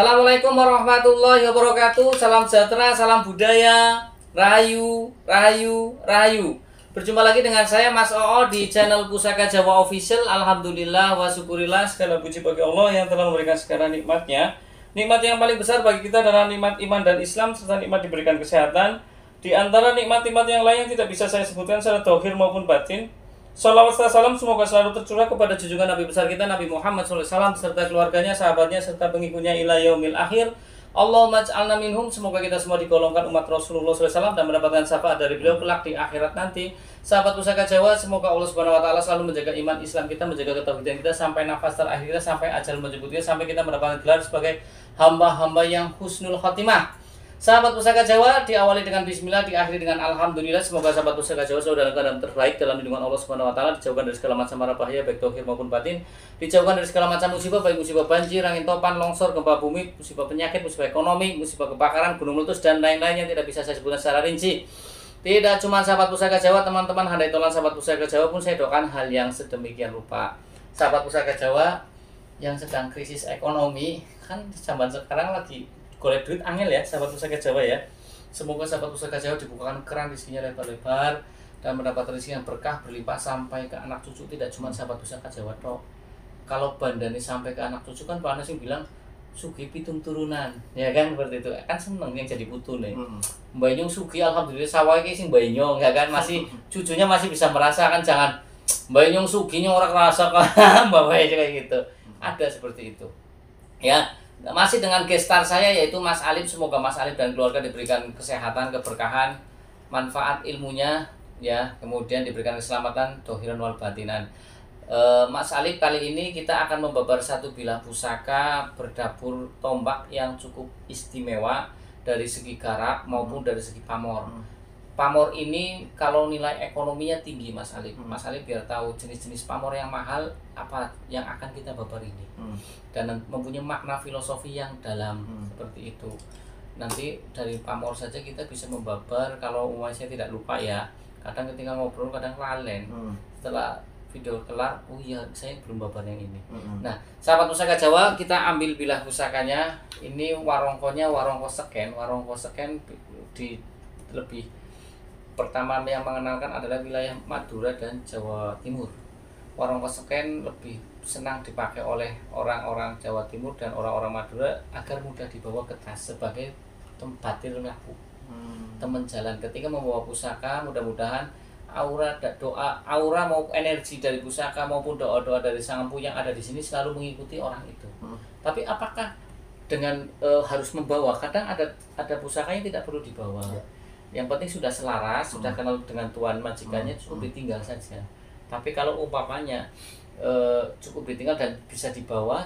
Assalamualaikum warahmatullahi wabarakatuh. Salam sejahtera, salam budaya, rahayu, rahayu, rahayu. Berjumpa lagi dengan saya Mas Oo di channel Pusaka Jawa Official. Alhamdulillah wa syukurillah, segala puji bagi Allah yang telah memberikan segala nikmatnya. Nikmat yang paling besar bagi kita adalah nikmat iman dan Islam, serta nikmat diberikan kesehatan. Di antara nikmat-nikmat yang lain yang tidak bisa saya sebutkan secara zahir maupun batin, salawat serta salam semoga selalu tercurah kepada junjungan Nabi besar kita Nabi Muhammad SAW serta keluarganya, sahabatnya, serta pengikutnya ila yaumil akhir. Allahumma ij'alna minhum, semoga kita semua digolongkan umat Rasulullah SAW dan mendapatkan syafaat dari beliau kelak di akhirat nanti. Sahabat Pusaka Jawa, semoga Allah Subhanahu wa taala selalu menjaga iman Islam kita, menjaga ketauhidan kita sampai nafas terakhir kita, sampai ajal menjemput kita, sampai kita mendapatkan gelar sebagai hamba-hamba yang husnul khotimah. Sahabat Pusaka Jawa, diawali dengan bismillah, diakhiri dengan alhamdulillah. Semoga sahabat Pusaka Jawa selalu dalam keadaan terbaik dalam lindungan Allah Subhanahu wa taala, dijauhkan dari segala macam mara bahaya baik zahir maupun batin, dijauhkan dari segala macam musibah baik musibah banjir, angin topan, longsor, gempa bumi, musibah penyakit, musibah ekonomi, musibah kebakaran, gunung meletus dan lain-lain yang tidak bisa saya sebutkan secara rinci. Tidak cuma sahabat Pusaka Jawa, teman-teman handai tolan sahabat Pusaka Jawa pun saya doakan hal yang sedemikian rupa. Sahabat Pusaka Jawa yang sedang krisis ekonomi, kan zaman sekarang lagi golek duit angel ya sahabat Pusaka Jawa ya. Semoga sahabat Pusaka Jawa dibukakan keran rezekinya lebar-lebar dan mendapat rezeki yang berkah berlimpah sampai ke anak cucu. Tidak cuma sahabat Pusaka Jawa toh. Kalau bandani sampai ke anak cucu kan panas yang bilang sugi pitung turunan, ya kan, seperti itu. Kan seneng yang jadi putu nih. Mbak Nyong sugi alhamdulillah, sawah iki sing Mbak Nyong ya kan, masih cucunya masih bisa merasakan. Jangan Mbak Nyong suginya orang rasa kan Mbak kayak gitu. Ada seperti itu. Ya. Masih dengan gestar saya yaitu Mas Alif. Semoga Mas Alif dan keluarga diberikan kesehatan, keberkahan, manfaat ilmunya ya, kemudian diberikan keselamatan dohiran wal batinan. Mas Alif, kali ini kita akan membabar satu bilah pusaka berdapur tombak yang cukup istimewa dari segi garap maupun dari segi pamor. Pamor ini kalau nilai ekonominya tinggi Mas Alif. Mas Alif biar tahu jenis-jenis pamor yang mahal apa yang akan kita babar ini. Dan mempunyai makna filosofi yang dalam seperti itu. Nanti dari pamor saja kita bisa membabar. Kalau saya tidak lupa ya, kadang ketika ngobrol kadang lalen. Setelah video kelar, oh iya saya belum babar yang ini. Nah, sahabat Pusaka Jawa, kita ambil bilah pusakanya. Ini warongkonya warongko seken. Warongko seken di lebih pertama yang mengenalkan adalah wilayah Madura dan Jawa Timur. Warongko seken lebih senang dipakai oleh orang-orang Jawa Timur dan orang-orang Madura agar mudah dibawa ke tas sebagai tempat melaku. Teman jalan ketika membawa pusaka, mudah-mudahan aura mau energi dari pusaka maupun doa-doa dari Sang Empu yang ada di sini selalu mengikuti orang itu. Tapi apakah dengan harus membawa? Kadang ada pusaka yang tidak perlu dibawa. Yang penting sudah selaras, sudah kenal dengan tuan majikannya, cukup ditinggal saja. Tapi kalau umpamanya cukup ditinggal dan bisa dibawa,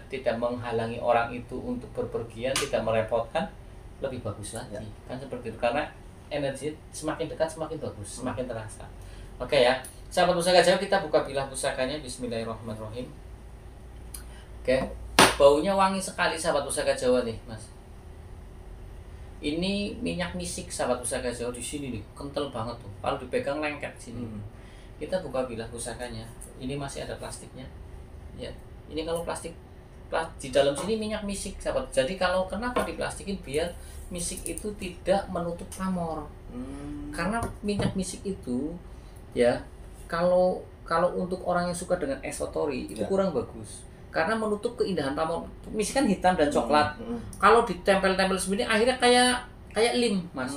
tidak menghalangi orang itu untuk berpergian, tidak merepotkan, lebih bagus lagi. Kan seperti itu, karena energi semakin dekat semakin bagus, semakin terasa. Oke ya, sahabat Pusaka Jawa, kita buka bilah pusakanya. Bismillahirrahmanirrahim. Oke, baunya wangi sekali sahabat Pusaka Jawa nih Mas. Ini minyak misik sahabat Pusaka Jawa, di sini nih kental banget tuh, kalau dipegang lengket sini. Kita buka bilah pusakanya. Ini masih ada plastiknya ya. Ini kalau plastik di dalam sini minyak misik sahabat. Jadi kalau kenapa diplastikin, biar misik itu tidak menutup pamor. Karena minyak misik itu ya, kalau untuk orang yang suka dengan esotori itu kurang bagus, karena menutup keindahan pamor. Misik kan hitam dan coklat. Kalau ditempel-tempel seperti ini akhirnya kayak lem Mas.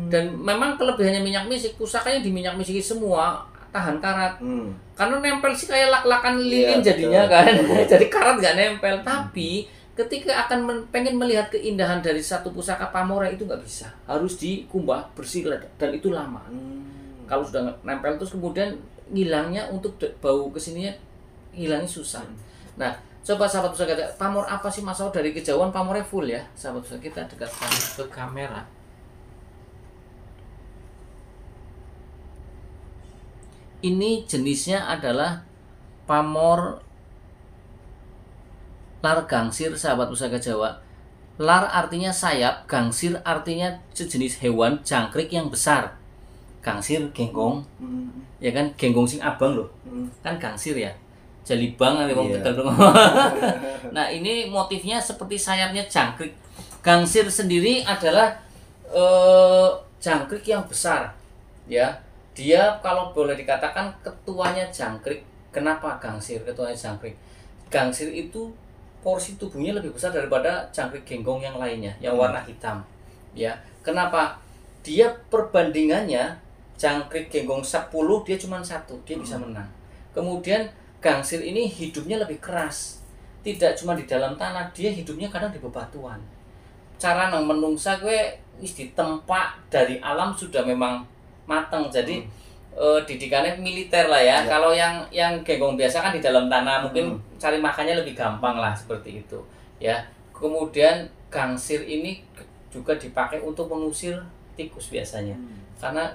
Dan memang kelebihannya minyak misik, pusakanya di minyak misik semua tahan karat. Karena nempel sih kayak lak-lakan lilin jadinya kan. Jadi karat nggak nempel. Tapi ketika akan pengen melihat keindahan dari satu pusaka pamora itu nggak bisa, harus dikumbah bersih dan itu lama. Kalau sudah nempel terus kemudian hilangnya, untuk bau kesininya hilangnya susah. Nah, coba sahabat Pusaka, pamor apa sih Mas? Dari kejauhan pamornya full ya sahabat Pusaka. Kita dekatkan ke kamera. Ini jenisnya adalah pamor lar gangsir sahabat Pusaka Jawa. Lar artinya sayap, gangsir artinya sejenis hewan jangkrik yang besar. Gangsir genggong, ya kan, genggong sing abang loh, kan gangsir ya. jalibang nanti wong Iya. Tegal dong. Nah, ini motifnya seperti sayapnya jangkrik. Gangsir sendiri adalah jangkrik yang besar, ya. Dia kalau boleh dikatakan ketuanya jangkrik. Kenapa gangsir ketuanya jangkrik? Gangsir itu porsi tubuhnya lebih besar daripada jangkrik genggong yang lainnya, yang warna hitam, ya. Kenapa? Dia perbandingannya jangkrik genggong 10 dia cuma 1, dia bisa menang. Kemudian gangsir ini hidupnya lebih keras, tidak cuma di dalam tanah, dia hidupnya kadang di bebatuan. Cara nang menungsa gue wis ditempa dari alam sudah memang matang. Jadi didikannya militer lah ya. Kalau yang genggong biasa kan di dalam tanah, mungkin cari makannya lebih gampang lah seperti itu, ya. Kemudian gangsir ini juga dipakai untuk mengusir tikus biasanya. Karena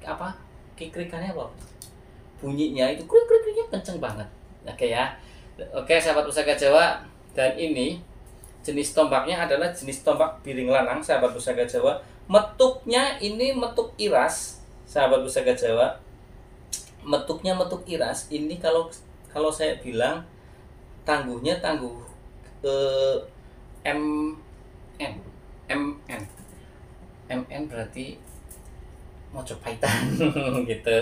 apa? Kikrikannya apa? Bunyinya itu krik-kriknya kenceng banget. Oke ya. Oke, sahabat pusaka Jawa, dan ini jenis tombaknya adalah jenis tombak biring lanang, sahabat pusaka Jawa. Metuknya ini metuk iras, sahabat pusaka Jawa. Metuknya metuk iras. Ini kalau saya bilang tangguhnya tangguh MN berarti Mojopaitan gitu.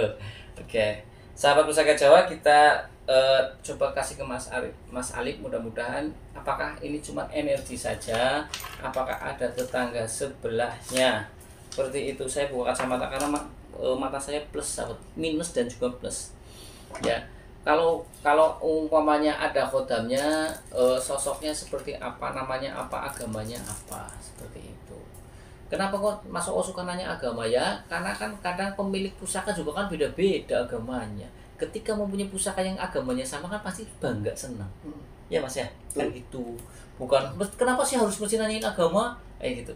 Oke. Sahabat pusaka Jawa, kita coba kasih ke Mas Alif, mudah-mudahan apakah ini cuma energi saja, apakah ada tetangga sebelahnya. Seperti itu. Saya buka kacamata karena mata saya plus, sahabat, minus dan juga plus. Ya. Kalau umpamanya ada khodamnya, sosoknya seperti apa, namanya apa, agamanya apa, seperti itu. Kenapa kok Mas O suka nanya agama ya? Karena kan kadang pemilik pusaka juga kan beda-beda agamanya. Ketika mempunyai pusaka yang agamanya sama kan pasti bangga, senang. Ya Mas ya? Kan gitu. Bukan kenapa sih harus mesti nanyain agama? Gitu.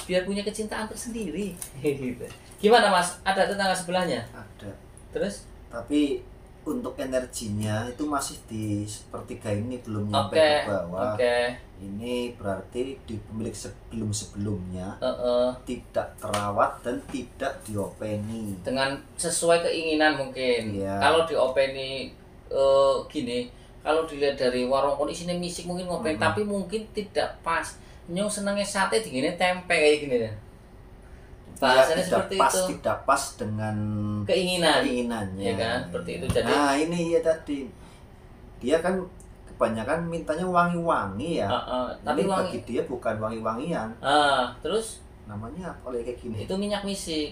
Biar punya kecintaan tersendiri. Gitu. Gimana Mas? Ada tetangga sebelahnya? Ada. Terus? Tapi untuk energinya itu masih di sepertiga ini, belum nyampe ke bawah. Ini berarti di pemilik sebelum-sebelumnya tidak terawat dan tidak diopeni dengan sesuai keinginan mungkin. Kalau diopeni gini, kalau dilihat dari warung kon isinya misik mungkin ngopeni, tapi mungkin tidak pas. Nyong senangnya sate dinginnya tempe kayak gini ya. Bahasanya seperti pas, itu. tidak pas dengan keinginannya, ya kan? Seperti itu. Jadi, nah ini ya tadi dia kan kebanyakan mintanya wangi-wangi ya. Tapi bagi dia bukan wangi-wangian. Terus namanya apa kayak gini? Itu minyak misik.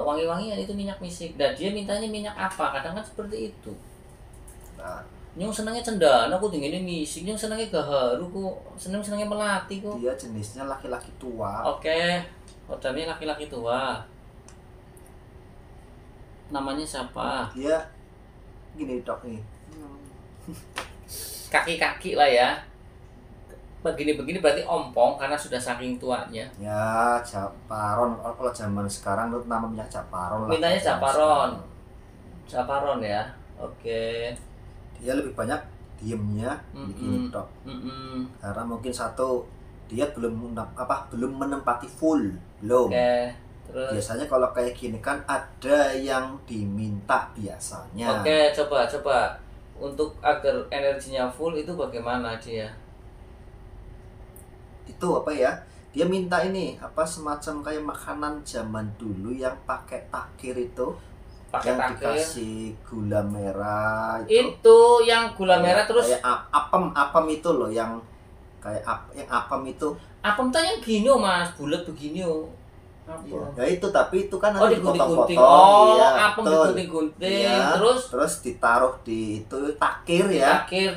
Wangi-wangian itu minyak misik. Dan dia mintanya minyak apa? Kadang kan seperti itu. Nah, Nyong senangnya cendana, aku dinginnya misik. Nyong senangnya gaharu, kok senangnya melati kok. Dia jenisnya laki-laki tua. Kodamnya laki-laki tua. Namanya siapa? Dia gini dok nih. Kaki-kaki lah ya. Begini-begini berarti ompong karena sudah saking tuanya. Ya, Japaron. Kalau zaman sekarang itu nama minyak Japaron lah. Mintanya Japaron. Japaron ya. Oke. Dia lebih banyak diemnya begini dok. Karena mungkin satu dia belum menempati full, belum. Terus biasanya kalau kayak gini kan ada yang diminta biasanya. Coba untuk agar energinya full itu bagaimana dia? Itu apa ya? Dia minta ini semacam kayak makanan zaman dulu yang pakai takir itu. Yang dikasih gula merah itu yang gula merah terus kayak apem itu loh, yang kayak apem itu. Apem tuh yang gini Mas, bulat begini Ya itu, tapi itu kan nanti digunting-gunting. Apem digunting-gunting. Terus ditaruh di itu takir ya. Takir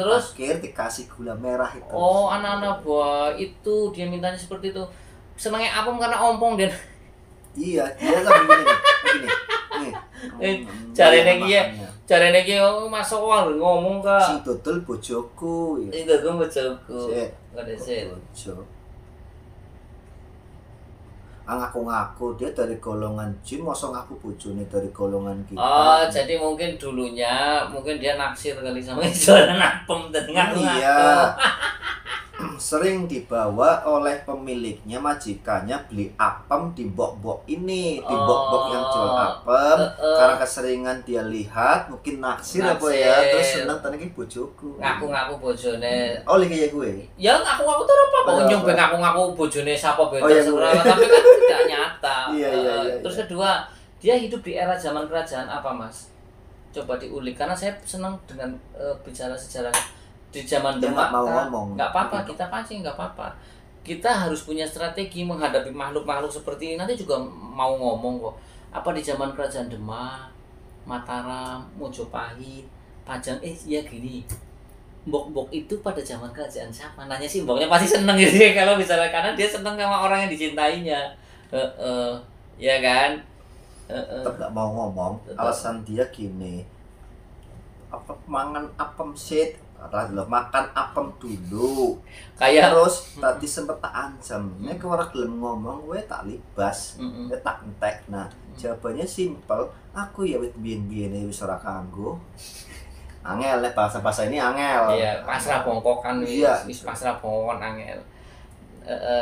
dikasih gula merah itu. Anak-anak buah itu dia mintanya seperti itu. Senangnya apem karena ompong dan iya, dia kan begini. Carane iki masuk ngomong ka. Sing dodol bojoku. Itu bojoku. Ngaku-ngaku dia dari golongan jin, masa ngaku bojone dari golongan kita. Jadi mungkin dulunya dia naksir kali sama jualan apem dan ngaku-ngaku. Iya. sering dibawa oleh pemiliknya, majikannya beli apem di bok-bok ini, di bok-bok yang jual apem. Karena keseringan dia lihat, mungkin naksir apa ya, terus seneng tadi bojoku. Ngaku-ngaku bojone. Oh, kayak gue. Ya ngaku-ngaku terus apa? Nyong ngaku-ngaku bojone sapa ben terserah, tapi kan tidak nyata. Iya. Terus kedua, dia hidup di era zaman kerajaan apa, Mas? Coba diulik, karena saya senang dengan bicara sejarah di zaman Demak. Nggak apa-apa, kita pancing nggak apa-apa. Kita harus punya strategi menghadapi makhluk-makhluk seperti ini. Nanti juga mau ngomong kok. Apa di zaman kerajaan Demak, Mataram, Mojopahit, Pajang, ya gini. Mbok-mbok itu pada zaman kerajaan siapa? Nanya sih mboknya pasti seneng gitu ya kalau misalnya, karena dia seneng sama orang yang dicintainya. Ya kan? Tetap gak mau ngomong. Alasan dia gini, apa mangan apem sit, makan apem dulu. Kayak terus tadi sempet tak ancam, nek ora gelem ngomong gue tak libas, tak entek. Nah jawabannya simpel, aku ya wit biyen-biyen wis ora kanggo. Angel lah bahasa ini angel. Iya, pasrah bongkokan wis, pasrah bongkon angel.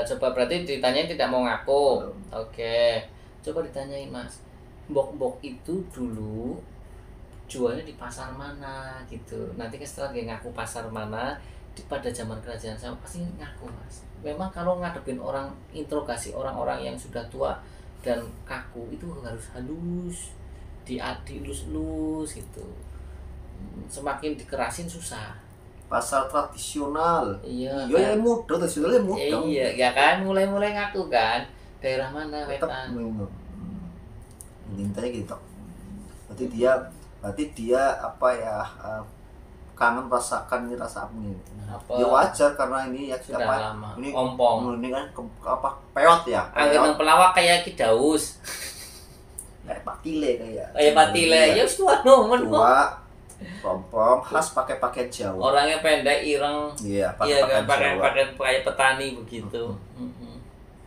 Coba berarti ditanyain tidak mau ngaku. Oke. Coba ditanyain, Mas. Mbok-mbok itu dulu jualnya di pasar mana gitu. Nanti kan setelah dia ngaku pasar mana pada zaman kerajaan saya pasti ngaku, Mas. Memang kalau ngadepin orang, interogasi orang-orang yang sudah tua dan kaku itu harus halus, dielus-elus gitu. Semakin dikerasin susah. Pasar tradisional. Iya. Ya mudah, tradisionalnya mudah. Iya, ya kan mulai ngaku kan. Daerah mana wetan? Intinya gitu. Berarti dia apa ya, kangen rasakan ini rasa ini. Ya wajar karena ini ya sudah apa? Lama. Ini ompong. Ini kan apa? Peot ya. Angin pelawak kayak Kidaus. Kayak patile kayak. Kayak patile. Ya wis tua nomen kok. Pompong khas pakai pakaian Jawa. Orangnya pendek, ireng. Iya, pakai kayak petani begitu.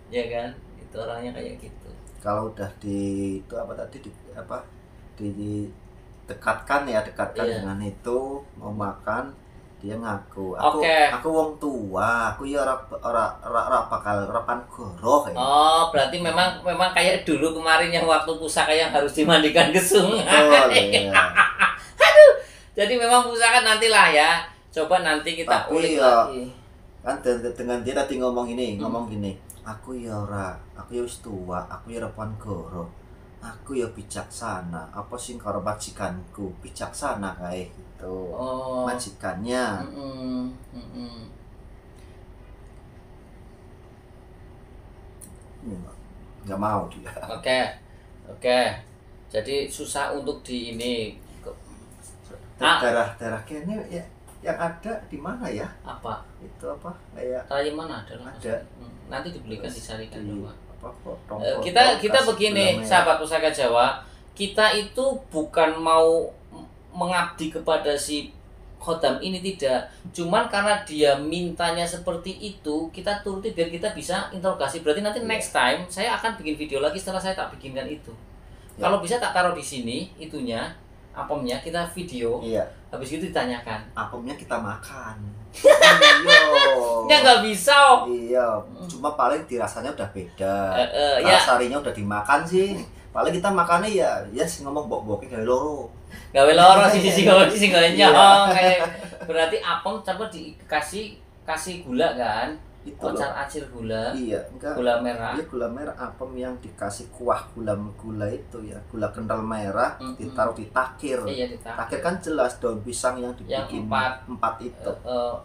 Ya kan? Itu orangnya kayak gitu. Kalau udah itu apa tadi didekatkan dengan itu mau makan, dia ngaku aku wong tua, aku ya ora bakal repan goroh ya. Oh, berarti memang kayak dulu kemarin yang waktu pusaka yang harus dimandikan ke sungai. Iya. Aduh. Jadi memang pusaka nantilah ya. Coba nanti kita ulik lagi. Kan dengan dia tadi ngomong gini, aku ya wis tua, aku ya repan goroh. Aku ya bijaksana, apa sing karo majikanku bijaksana kayak gitu. Majikannya. Nggak mau dia. Oke. Jadi susah untuk di ini. Darah kayaknya ya yang ada di mana ya? Apa? Itu apa? Kayak tadi mana ada? Nanti dibelikan, dicarikan dulu. Kita begini, sahabat pusaka Jawa, kita itu bukan mau mengabdi kepada si khodam ini, tidak. Cuman karena dia mintanya seperti itu, kita turuti biar kita bisa interogasi. Berarti nanti next time saya akan bikin video lagi setelah saya tak bikinkan itu. Kalau bisa tak taruh di sini itunya, apemnya kita video. Habis itu ditanyakan. Apemnya kita makan. Ya nggak bisa. Iya, cuma paling dirasanya udah beda. Sarinya udah dimakan sih. Paling kita makannya ya ngomong bok-boknya gawe loro. Gawe loro sisi nyong. Berarti apem coba dikasih gula kan? Ocar acir gula. Iya, gula merah. Iya, gula merah, apem yang dikasih kuah gula itu ya, gula kental merah, ditaruh di takir. Iya, di takir kan jelas daun pisang yang dibikin empat itu.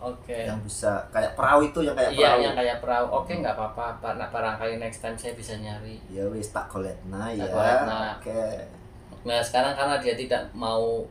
Oke. Yang bisa kayak perahu itu, yang kayak perahu. Iya, yang kayak perahu. Oke, nggak apa-apa. Barangkali next time saya bisa nyari. Ya wis tak goletna ya. Oke. Nah, sekarang karena dia tidak mau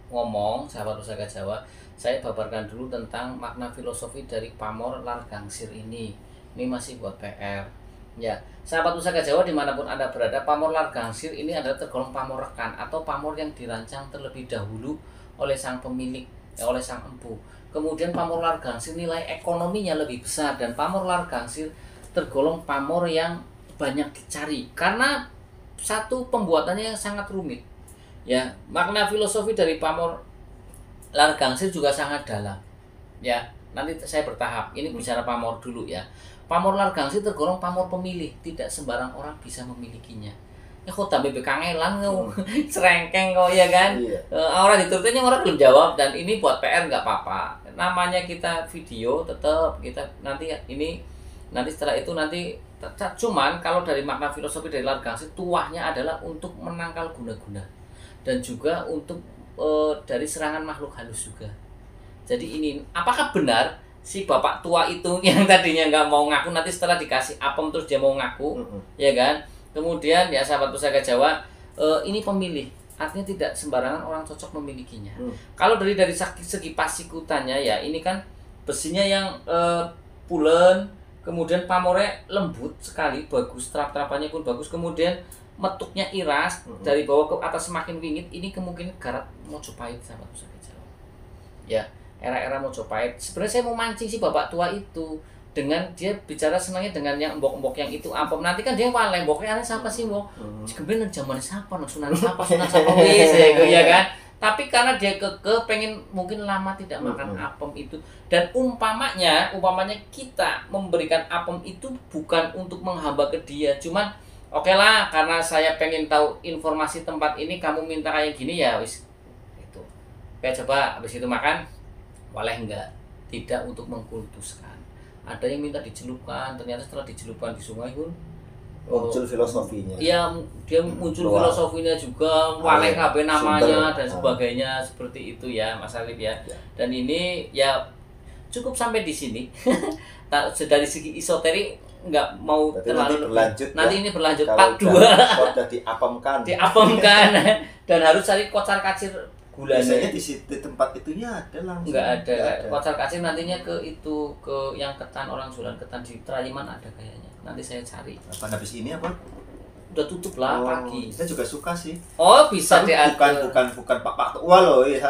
ngomong, sahabat pusaka Jawa, saya babarkan dulu tentang makna filosofi dari pamor lar gangsir ini. Ini masih buat PR. Ya, sahabat pusaka Jawa dimanapun Anda berada, pamor lar gangsir ini adalah tergolong pamor rekan atau pamor yang dirancang terlebih dahulu oleh sang pemilik, oleh sang empu. Kemudian pamor lar gangsir nilai ekonominya lebih besar, dan pamor lar gangsir tergolong pamor yang banyak dicari karena satu, pembuatannya yang sangat rumit. Ya, makna filosofi dari pamor lar gangsir juga sangat dalam. Ya, nanti saya bertahap. Ini bicara pamor dulu ya. Pamor largangsit tergolong pamor pemilih, tidak sembarang orang bisa memilikinya. Ya kok tambah kangelan kau serengkeng kau ya kan. Orang diturutin orang belum jawab, dan ini buat PR nggak apa-apa. Namanya kita video tetap kita nanti ini nanti setelah itu nanti cuman kalau dari makna filosofi dari largangsit, tuahnya adalah untuk menangkal guna-guna dan juga untuk dari serangan makhluk halus juga. Jadi ini apakah benar si bapak tua itu yang tadinya nggak mau ngaku, nanti setelah dikasih apem terus dia mau ngaku, ya kan? Kemudian ya sahabat Pusaka Jawa, ini pemilih, artinya tidak sembarangan orang cocok memilikinya. Kalau dari segi pasikutannya ya, ini kan besinya yang pulen, kemudian pamornya lembut sekali, bagus, terap-terapannya pun bagus, kemudian metuknya iras, dari bawah ke atas semakin wingit. Ini kemungkinan garap Mojopahit sahabat Pusaka Jawa. Ya, era-era Mojopahit. Sebenarnya saya mau mancing si bapak tua itu dengan dia bicara senangnya dengan yang embok-embok yang itu apem. Nanti kan dia waleh, emboknya siapa sih mbok? Sebenarnya zaman siapa, Sunan siapa wis ya kan. Tapi karena dia pengen mungkin lama tidak makan apem itu, dan umpamanya kita memberikan apem itu bukan untuk menghamba ke dia, cuman oke lah, karena saya pengen tahu informasi tempat ini, kamu minta kayak gini ya wis itu. Oke, coba habis itu makan, waleh enggak, tidak untuk mengkultuskan. Ada yang minta dicelupkan, ternyata setelah dicelupkan di sungai pun muncul filosofinya. Iya, dia muncul filosofinya juga, waleh kabeh namanya dan sebagainya, seperti itu ya Mas Alif ya. Dan ini ya cukup sampai di sini. Dari segi esoterik nggak mau terlalu berlanjut. Nanti ini berlanjut part 2. Sudah diapemkan. Dan harus cari kocar-kacir gulanya. Biasanya di tempat itunya ada langsung. Nggak ada. Kocar-kacir nantinya ke yang ketan orang Sulan, ketan di Trayiman ada kayaknya. Nanti saya cari. Apa habis ini apa? Udah tutup lah pagi. Saya juga suka sih. Oh, bisa diatur. Bukan Pak tua loh ya.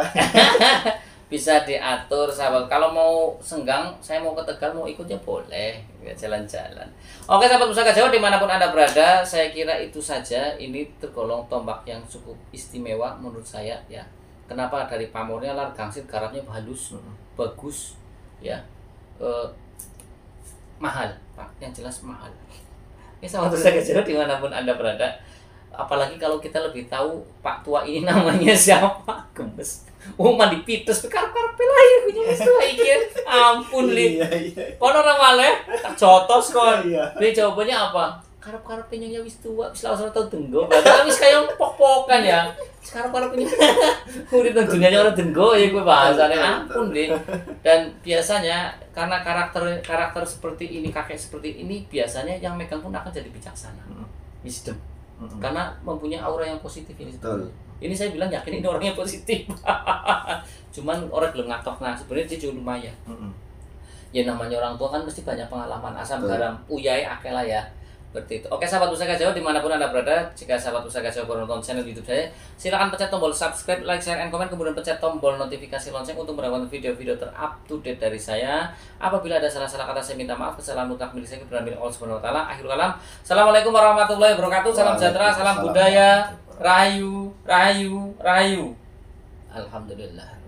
Bisa diatur sahabat. Kalau mau senggang, saya mau ke Tegal, mau ikutnya boleh, ya, jalan-jalan. Oke sahabat Pusaka Jawa dimanapun Anda berada, saya kira itu saja. Ini tergolong tombak yang cukup istimewa menurut saya ya. Kenapa? Dari pamornya largangsit, garapnya halus, bagus ya. Mahal Pak, yang jelas mahal. Ini sahabat Pusaka Jawa dimanapun Anda berada, apalagi kalau kita lebih tahu Pak tua ini namanya siapa, gemes. Mandi pites karep-karep lahir punya wis tua iki. Ampun li. Kono ora maleh tak jotos kon. Dia jawabannya apa? Karep-karep nyonya wis tua, wis langsung tau denggo. Berarti wis kaya pok-pokan ya. Karep-karep ini urip nang dunianya ora denggo ya kuwi bahasane. Ampun li. Dan biasanya karena karakter seperti ini, kakek seperti ini, biasanya yang megang pun akan jadi bijaksana. Wisdom. Karena mempunyai aura yang positif ini. Betul. Ini saya bilang yakin ini orangnya positif. Cuman orang belum ngatok, nah sebenarnya dia juga lumayan. Ya namanya orang tua kan mesti banyak pengalaman, asam garam uyai akeh lah ya. Seperti itu. Oke sahabat Pusaka Jawa dimanapun Anda berada, jika sahabat Pusaka Jawa baru nonton channel YouTube saya, silakan pencet tombol subscribe, like, share, and comment, kemudian pencet tombol notifikasi lonceng untuk mendapatkan video-video ter-up-to-date dari saya. Apabila ada salah-salah kata saya minta maaf, kesalahan mutlak milik saya kebenaran milik Allah Subhanahu wa taala. Akhirul kalam. Assalamualaikum warahmatullahi wabarakatuh. Salam sejahtera, salam budaya. Rahayu, rahayu, rahayu. Alhamdulillah.